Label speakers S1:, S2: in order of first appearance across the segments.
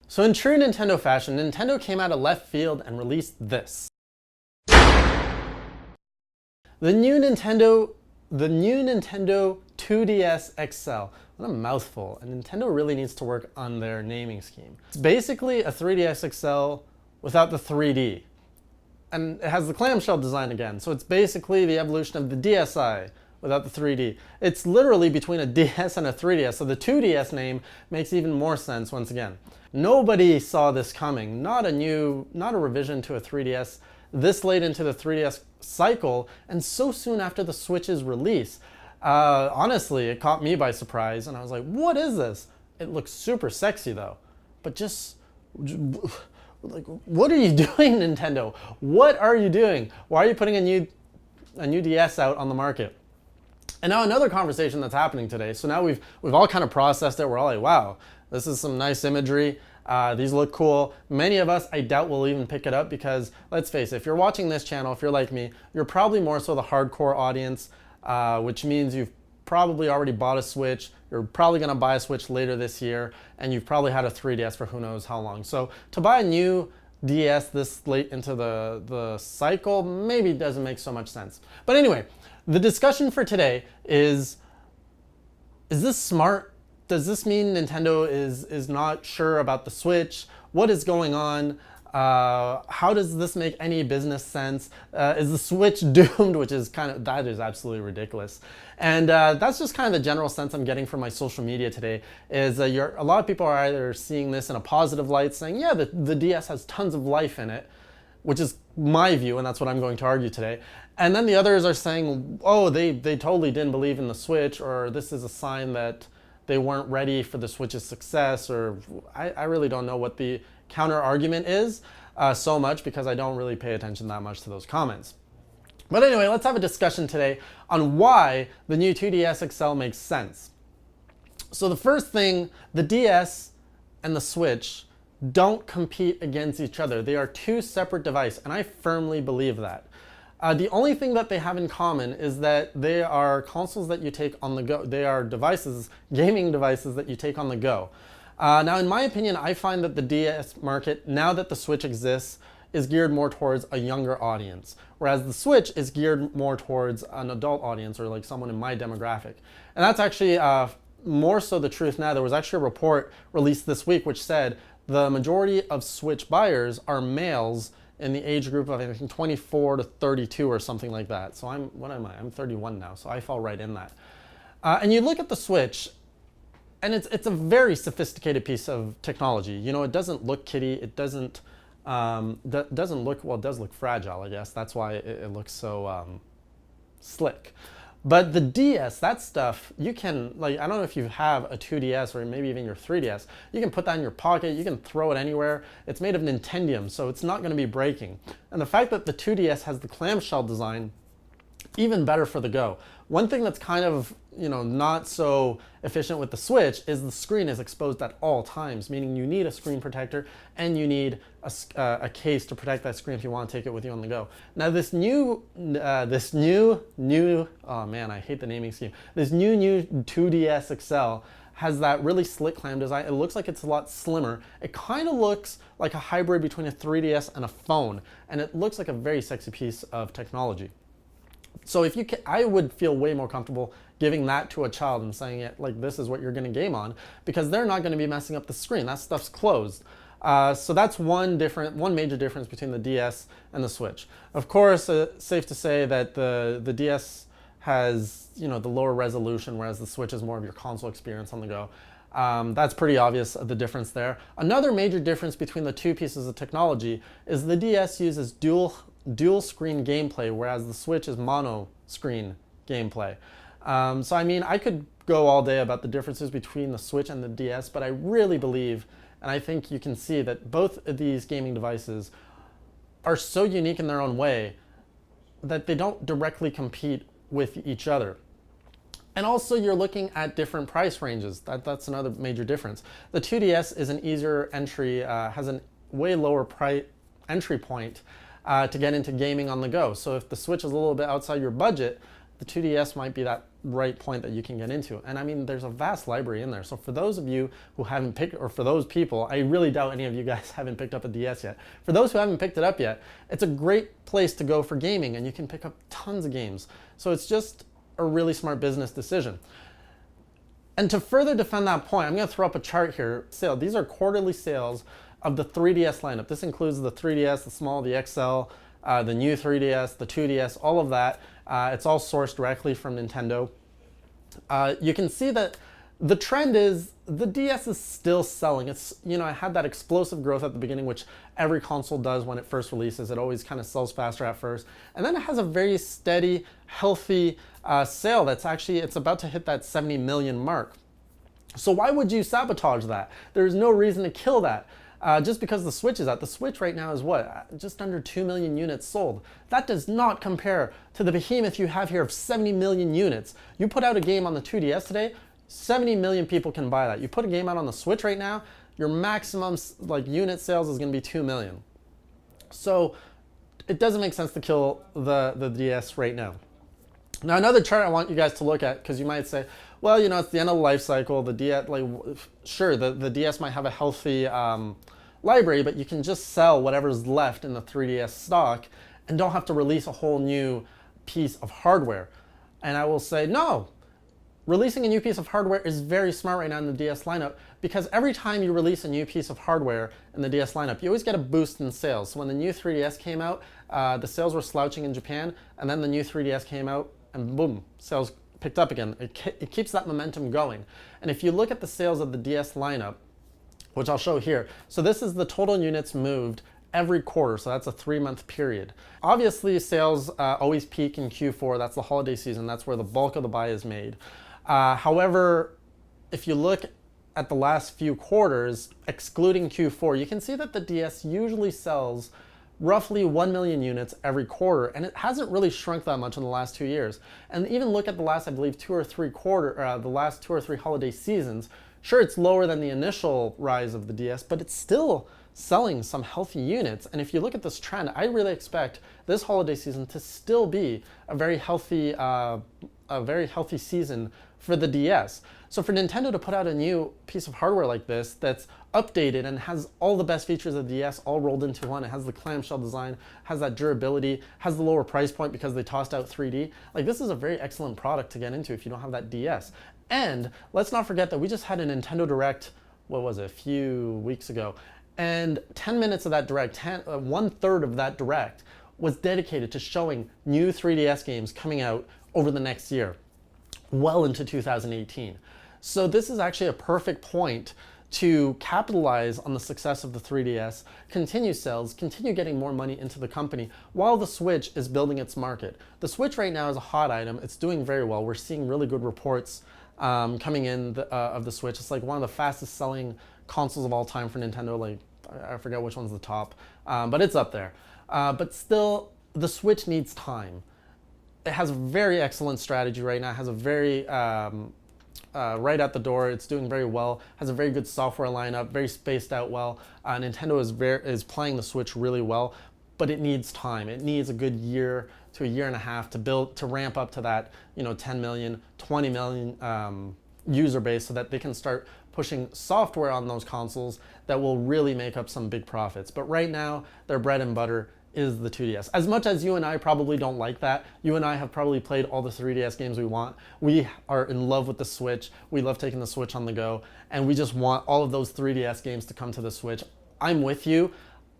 S1: So in true Nintendo fashion, Nintendo came out of left field and released this. The new Nintendo 2DS XL. What a mouthful. And Nintendo really needs to work on their naming scheme. It's basically a 3DS XL without the 3D. And it has the clamshell design again. So it's basically the evolution of the DSi without the 3D. It's literally between a DS and a 3DS, so the 2DS name makes even more sense once again. Nobody saw this coming. Not a revision to a 3DS this late into the 3DS cycle and so soon after the Switch's release. Honestly, it caught me by surprise and I was like, what is this? It looks super sexy though, but just like, what are you doing, Nintendo? What are you doing? Why are you putting a new DS out on the market? And now another conversation that's happening today. So now we've all kind of processed it. We're all like, wow, this is some nice imagery. These look cool. Many of us, I doubt, will even pick it up because, let's face it, if you're watching this channel, if you're like me, you're probably more so the hardcore audience, which means you've probably already bought a Switch. You're probably going to buy a Switch later this year, and you've probably had a 3DS for who knows how long. So to buy a new DS this late into the cycle maybe doesn't make so much sense. But anyway, the discussion for today is this smart? Does this mean Nintendo is not sure about the Switch? What is going on? How does this make any business sense? Is the Switch doomed? Which is that is absolutely ridiculous. And that's just kind of the general sense I'm getting from my social media today is a lot of people are either seeing this in a positive light saying, yeah, the DS has tons of life in it, which is my view, and that's what I'm going to argue today. And then the others are saying, oh, they totally didn't believe in the Switch, or this is a sign that they weren't ready for the Switch's success, or I really don't know what the counter argument is so much because I don't really pay attention that much to those comments. But anyway, let's have a discussion today on why the new 2DS XL makes sense. So the first thing, the DS and the Switch don't compete against each other. They are two separate devices, and I firmly believe that. The only thing that they have in common is that they are consoles that you take on the go. They are devices, gaming devices that you take on the go. Now, in my opinion, I find that the DS market, now that the Switch exists, is geared more towards a younger audience, whereas the Switch is geared more towards an adult audience or like someone in my demographic. And that's actually more so the truth now. There was actually a report released this week which said the majority of Switch buyers are males in the age group of, I think, 24 to 32 or something like that. So what am I? I'm 31 now, so I fall right in that. And you look at the Switch, and it's a very sophisticated piece of technology. You know, it doesn't look kiddie. It doesn't look, well, it does look fragile, I guess. That's why it looks so slick. But the DS, that stuff, you can, like, I don't know if you have a 2DS or maybe even your 3DS, you can put that in your pocket, you can throw it anywhere. It's made of Nintendium, so it's not going to be breaking. And the fact that the 2DS has the clamshell design, even better for the go. One thing that's kind of, you know, not so efficient with the Switch is the screen is exposed at all times, meaning you need a screen protector and you need a case to protect that screen if you want to take it with you on the go. Now this new, oh man, I hate the naming scheme. This new 2DS XL has that really slick clam design. It looks like it's a lot slimmer. It kind of looks like a hybrid between a 3DS and a phone, and it looks like a very sexy piece of technology. So if you can, I would feel way more comfortable giving that to a child and saying it like this is what you're going to game on, because they're not going to be messing up the screen. That stuff's closed. So that's one major difference between the DS and the Switch. Of course, safe to say that the DS has, you know, the lower resolution, whereas the Switch is more of your console experience on the go. That's pretty obvious, the difference there. Another major difference between the two pieces of technology is the DS uses dual screen gameplay, whereas the Switch is mono screen gameplay. So I mean, I could go all day about the differences between the Switch and the DS, but I really believe, and I think you can see, that both of these gaming devices are so unique in their own way that they don't directly compete with each other. And also you're looking at different price ranges. That's another major difference. The 2DS is an easier entry, has a way lower entry point to get into gaming on the go. So if the Switch is a little bit outside your budget, the 2DS might be that right point that you can get into. And I mean, there's a vast library in there. So for those of you who haven't picked, or for those people, I really doubt any of you guys haven't picked up a DS yet. For those who haven't picked it up yet, it's a great place to go for gaming, and you can pick up tons of games. So it's just a really smart business decision. And to further defend that point, I'm going to throw up a chart here. These are quarterly sales of the 3DS lineup. This includes the 3DS, the small, the XL, the new 3DS, the 2DS, all of that. It's all sourced directly from Nintendo. You can see that the trend is the DS is still selling. It's, it had that explosive growth at the beginning, which every console does when it first releases. It always kind of sells faster at first. And then it has a very steady, healthy sale that's actually, it's about to hit that 70 million mark. So why would you sabotage that? There's no reason to kill that. Just because the Switch is out. The Switch right now is what? Just under 2 million units sold. That does not compare to the behemoth you have here of 70 million units. You put out a game on the 2DS today, 70 million people can buy that. You put a game out on the Switch right now, your maximum unit sales is going to be 2 million. So it doesn't make sense to kill the DS right now. Now another chart I want you guys to look at, because you might say, well, it's the end of the life cycle. The DS, sure, the DS might have a healthy library, but you can just sell whatever's left in the 3DS stock and don't have to release a whole new piece of hardware. And I will say, no. Releasing a new piece of hardware is very smart right now in the DS lineup, because every time you release a new piece of hardware in the DS lineup, you always get a boost in sales. So when the new 3DS came out, the sales were slouching in Japan, and then the new 3DS came out, and boom, sales picked up again. It keeps that momentum going. And if you look at the sales of the DS lineup, which I'll show here, so this is the total units moved every quarter, so that's a 3-month period. Obviously, sales always peak in Q4. That's the holiday season. That's where the bulk of the buy is made. However, if you look at the last few quarters, excluding Q4, you can see that the DS usually sells roughly 1 million units every quarter, and it hasn't really shrunk that much in the last 2 years. And even look at the last, I believe, the last 2 or 3 holiday seasons. Sure, it's lower than the initial rise of the DS, but it's still selling some healthy units. And if you look at this trend, I really expect this holiday season to still be a very healthy season for the DS. So for Nintendo to put out a new piece of hardware like this that's updated and has all the best features of the DS all rolled into one, it has the clamshell design, has that durability, has the lower price point because they tossed out 3D. This is a very excellent product to get into if you don't have that DS. And let's not forget that we just had a Nintendo Direct, what was it, a few weeks ago, and 10 minutes of that Direct, 1/3 of that Direct was dedicated to showing new 3DS games coming out over the next year, well into 2018. So this is actually a perfect point to capitalize on the success of the 3DS, continue sales, continue getting more money into the company while the Switch is building its market. The Switch right now is a hot item. It's doing very well. We're seeing really good reports coming in of the Switch. It's one of the fastest selling consoles of all time for Nintendo. I forget which one's the top, but it's up there. But still, the Switch needs time. It has a very excellent strategy right now. It has a very right at the door. It's doing very well. Has a very good software lineup. Very spaced out well. Nintendo is playing the Switch really well, but it needs time. It needs a good year to a year and a half to ramp up to that 10 million, 20 million user base, so that they can start pushing software on those consoles that will really make up some big profits. But right now, their bread and butter is the 2DS. As much as you and I probably don't like that, you and I have probably played all the 3DS games we want. We are in love with the Switch. We love taking the Switch on the go, and we just want all of those 3DS games to come to the Switch. I'm with you.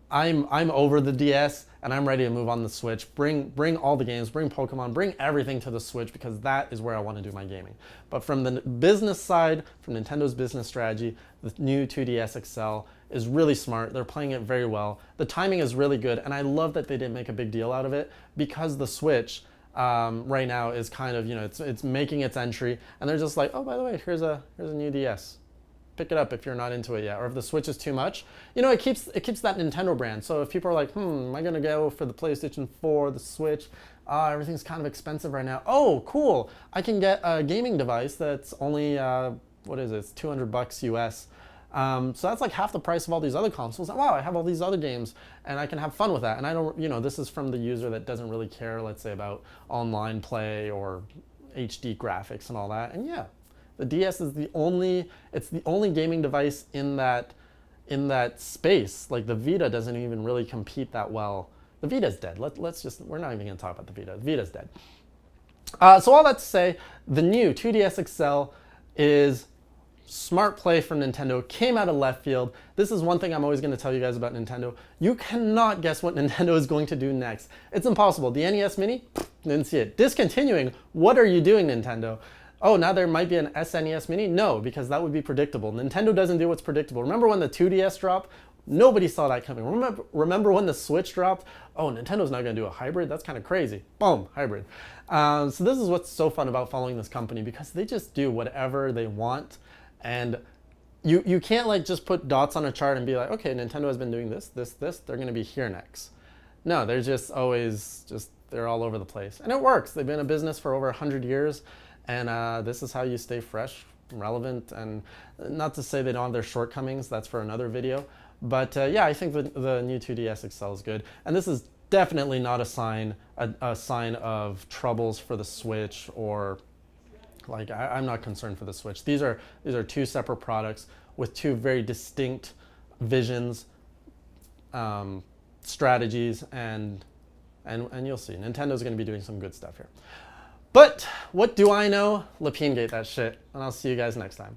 S1: I'm over the DS, and I'm ready to move on the Switch. Bring all the games, bring Pokemon, bring everything to the Switch, because that is where I want to do my gaming. But from the business side, from Nintendo's business strategy, the new 2DS XL is really smart. They're playing it very well. The timing is really good, and I love that they didn't make a big deal out of it, because the Switch right now is kind of, it's making its entry, and they're just like, oh, by the way, here's a new DS. Pick it up if you're not into it yet. Or if the Switch is too much, it keeps that Nintendo brand. So if people are like, am I gonna go for the PlayStation 4, the Switch? Everything's kind of expensive right now. Oh, cool! I can get a gaming device that's only what is it? It's $200 US. So that's like half the price of all these other consoles. Wow, I have all these other games and I can have fun with that. And I don't, this is from the user that doesn't really care, let's say, about online play or HD graphics and all that. And yeah, the DS is it's the only gaming device in that space. Like the Vita doesn't even really compete that well. The Vita's dead. We're not even gonna talk about the Vita. The Vita's dead. So all that to say, the new 2DS XL is smart play from Nintendo, came out of left field. This is one thing I'm always going to tell you guys about Nintendo. You cannot guess what Nintendo is going to do next. It's impossible. The NES Mini? Didn't see it. Discontinuing? What are you doing, Nintendo? Oh, now there might be an SNES Mini? No, because that would be predictable. Nintendo doesn't do what's predictable. Remember when the 2DS dropped? Nobody saw that coming. Remember when the Switch dropped? Oh, Nintendo's not going to do a hybrid? That's kind of crazy. Boom, hybrid. So this is what's so fun about following this company, because they just do whatever they want. And you can't like just put dots on a chart and be like, okay, Nintendo has been doing this, they're going to be here next. No, they're just always they're all over the place. And it works. They've been in business for over 100 years. And this is how you stay fresh, relevant, and not to say they don't have their shortcomings. That's for another video. But yeah, I think the new 2DS XL is good. And this is definitely not a sign of troubles for the Switch, or like I'm not concerned for the Switch. These are two separate products with two very distinct visions, strategies, and you'll see. Nintendo's going to be doing some good stuff here. But what do I know? Lapine Gate that shit, and I'll see you guys next time.